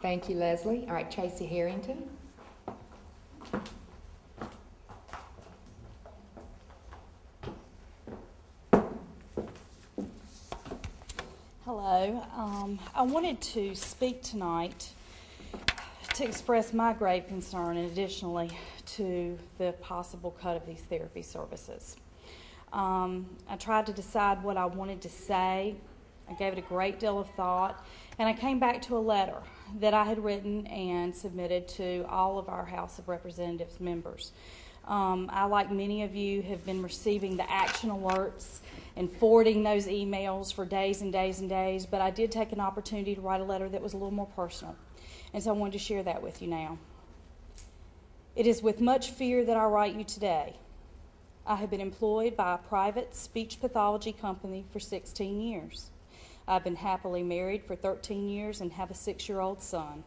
Thank you, Leslie. All right, Tracy Harrington. Hello. I wanted to speak tonight to express my grave concern and additionally to the possible cut of these therapy services. I tried to decide what I wanted to say. I gave it a great deal of thought, and I came back to a letter that I had written and submitted to all of our House of Representatives members. I, like many of you, have been receiving the action alerts and forwarding those emails for days and days and days, but I did take an opportunity to write a letter that was a little more personal, and so I wanted to share that with you now. It is with much fear that I write you today. I have been employed by a private speech pathology company for 16 years. I've been happily married for 13 years and have a 6-year-old son.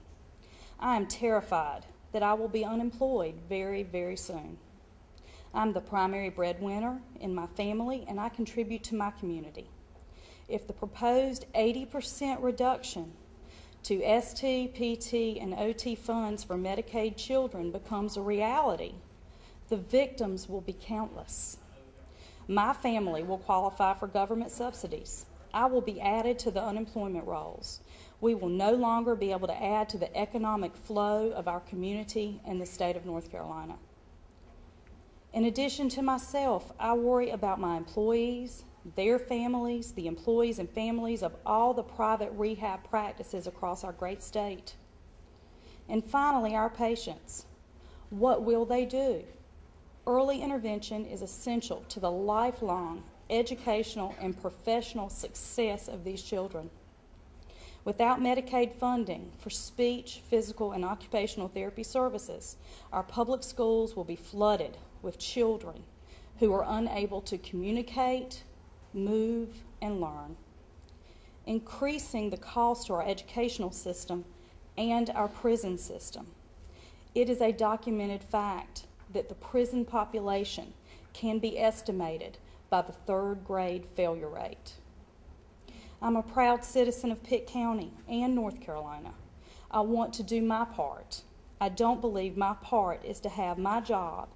I am terrified that I will be unemployed very, very soon. I'm the primary breadwinner in my family, and I contribute to my community. If the proposed 80% reduction to ST, PT, and OT funds for Medicaid children becomes a reality, the victims will be countless. My family will qualify for government subsidies. I will be added to the unemployment rolls. We will no longer be able to add to the economic flow of our community and the state of North Carolina. In addition to myself, I worry about my employees, their families, the employees and families of all the private rehab practices across our great state. And finally, our patients. What will they do? Early intervention is essential to the lifelong educational and professional success of these children. Without Medicaid funding for speech, physical, and occupational therapy services, our public schools will be flooded with children who are unable to communicate, move, and learn, increasing the cost to our educational system and our prison system. It is a documented fact that the prison population can be estimated by the 3rd grade failure rate. I'm a proud citizen of Pitt County and North Carolina. I want to do my part. I don't believe my part is to have my job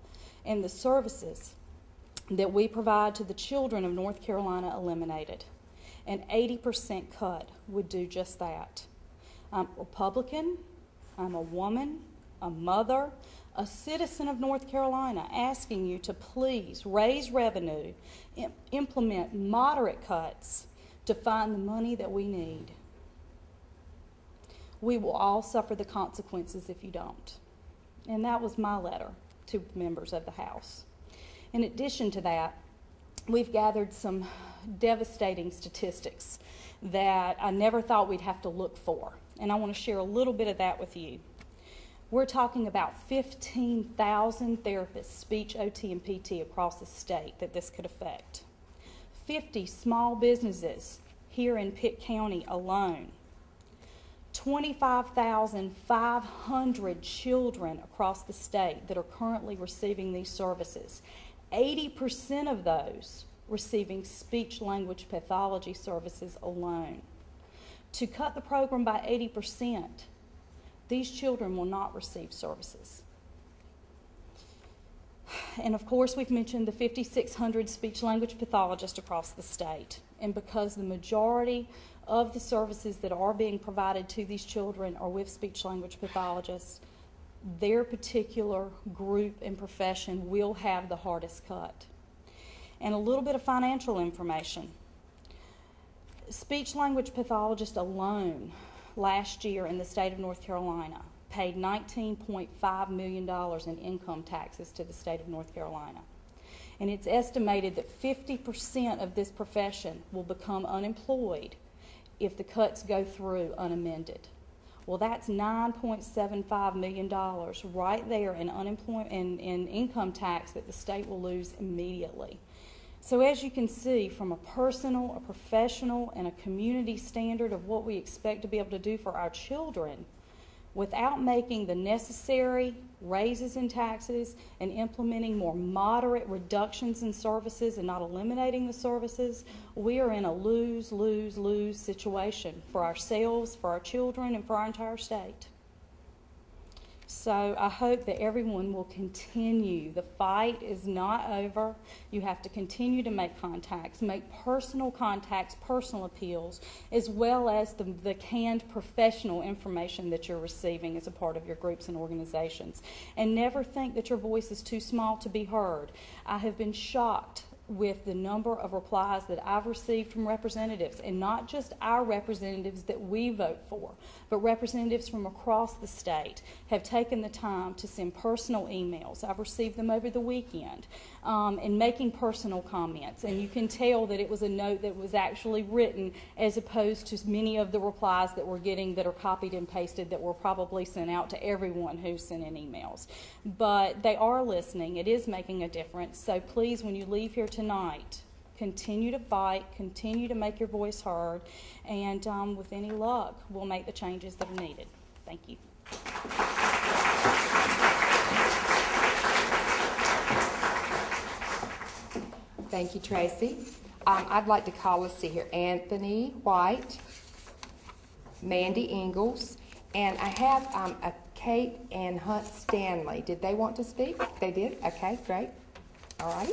and the services that we provide to the children of North Carolina eliminated. An 80% cut would do just that. I'm Republican, I'm a woman, a mother, a citizen of North Carolina, asking you to please raise revenue, implement moderate cuts to find the money that we need. We will all suffer the consequences if you don't. And that was my letter to members of the House. In addition to that, we've gathered some devastating statistics that I never thought we'd have to look for, and I want to share a little bit of that with you. We're talking about 15,000 therapists, speech, OT, and PT across the state that this could affect. 50 small businesses here in Pitt County alone. 25,500 children across the state that are currently receiving these services. 80% of those receiving speech-language pathology services alone. To cut the program by 80%, these children will not receive services. And of course, we've mentioned the 5,600 speech-language pathologists across the state. And because the majority of the services that are being provided to these children are with speech-language pathologists, their particular group and profession will have the hardest cut. And a little bit of financial information. Speech-language pathologists alone last year in the state of North Carolina paid $19.5 million in income taxes to the state of North Carolina. And it's estimated that 50% of this profession will become unemployed if the cuts go through unamended. Well, that's $9.75 million right there in unemployment and in income tax that the state will lose immediately. So as you can see, from a personal, a professional, and a community standard of what we expect to be able to do for our children, without making the necessary raises in taxes and implementing more moderate reductions in services and not eliminating the services, we are in a lose, lose, lose situation for ourselves, for our children, and for our entire state. So I hope that everyone will continue. The fight is not over. You have to continue to make contacts, make personal contacts, personal appeals, as well as the canned professional information that you're receiving as a part of your groups and organizations. And never think that your voice is too small to be heard. I have been shocked with the number of replies that I've received from representatives, and not just our representatives that we vote for, but representatives from across the state have taken the time to send personal emails. I've received them over the weekend, and making personal comments, and you can tell that it was a note that was actually written as opposed to many of the replies that we're getting that are copied and pasted that were probably sent out to everyone who sent in emails. But they are listening. It is making a difference. So please, when you leave here tonight, continue to fight, continue to make your voice heard, and with any luck, we'll make the changes that are needed. Thank you. Thank you, Tracy. I'd like to call, let's see here, Anthony White, Mandy Ingalls, and I have a Kate and Hunt Stanley. Did they want to speak? They did? Okay, great. All righty.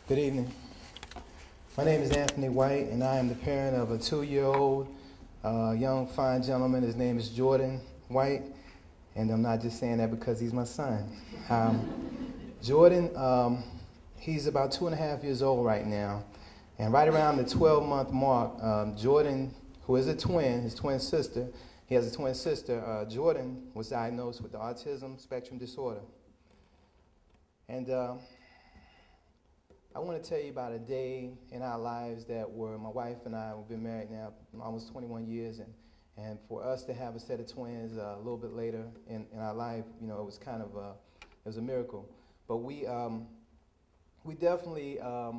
Good evening. My name is Anthony White, and I am the parent of a 2-year-old young, fine gentleman. His name is Jordan White, and I'm not just saying that because he's my son. Jordan, he's about 2.5 years old right now, and right around the 12-month mark, Jordan, who is a twin, his twin sister, he has a twin sister, Jordan was diagnosed with the autism spectrum disorder. And I want to tell you about a day in our lives that were, my wife and I, we've been married now almost 21 years, and for us to have a set of twins a little bit later in our life, you know, it was kind of it was a miracle. But we definitely, I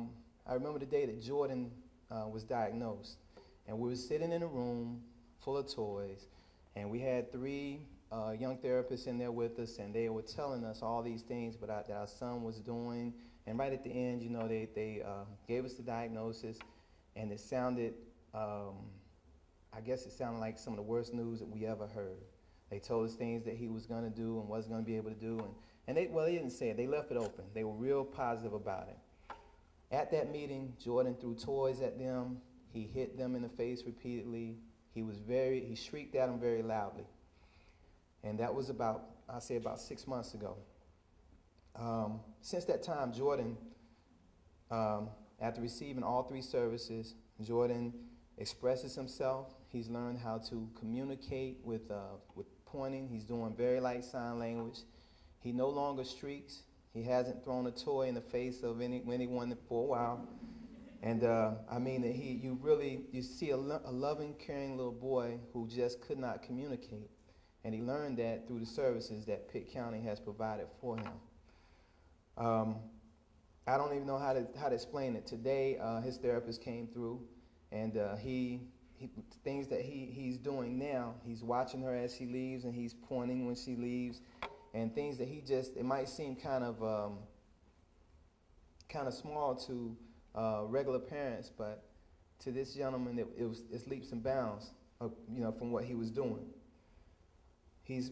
remember the day that Jordan was diagnosed, and we were sitting in a room full of toys, and we had 3 young therapists in there with us, and they were telling us all these things that our son was doing. And right at the end, you know, they gave us the diagnosis, and it sounded, I guess it sounded like some of the worst news that we ever heard. They told us things that he was going to do and wasn't going to be able to do, and they didn't say it. They left it open. They were real positive about it. At that meeting, Jordan threw toys at them. He hit them in the face repeatedly. He shrieked at them very loudly. And that was about 6 months ago. Since that time, Jordan, after receiving all 3 services, Jordan expresses himself. He's learned how to communicate with pointing. He's doing very light sign language. He no longer shrieks. He hasn't thrown a toy in the face of anyone for a while. And I mean that you see a loving, caring little boy who just could not communicate. And he learned that through the services that Pitt County has provided for him. I don't even know how to explain it. Today, his therapist came through, and things that he's doing now, he's watching her as she leaves, and he's pointing when she leaves, and things that it might seem kind of small to regular parents, but to this gentleman, it's leaps and bounds, you know, from what he was doing. He's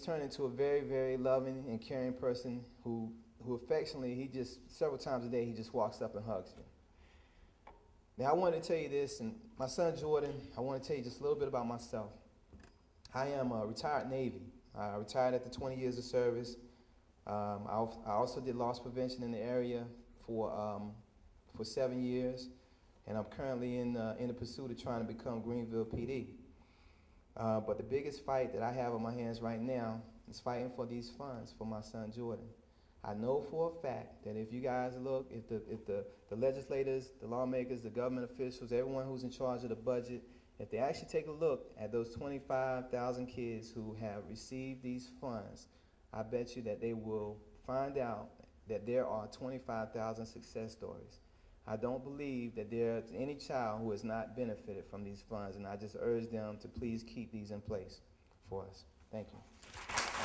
turned into a very, very loving and caring person who affectionately, several times a day, he just walks up and hugs me. Now, I wanted to tell you this, and my son Jordan, I want to tell you just a little bit about myself. I am a retired Navy. I retired after 20 years of service. I also did loss prevention in the area for 7 years, and I'm currently in the pursuit of trying to become Greenville PD. But the biggest fight that I have on my hands right now is fighting for these funds for my son Jordan. I know for a fact that if you guys look, if the legislators, the lawmakers, the government officials, everyone who's in charge of the budget, if they actually take a look at those 25,000 kids who have received these funds, I bet you that they will find out that there are 25,000 success stories. I don't believe that there's any child who has not benefited from these funds, and I just urge them to please keep these in place for us. Thank you.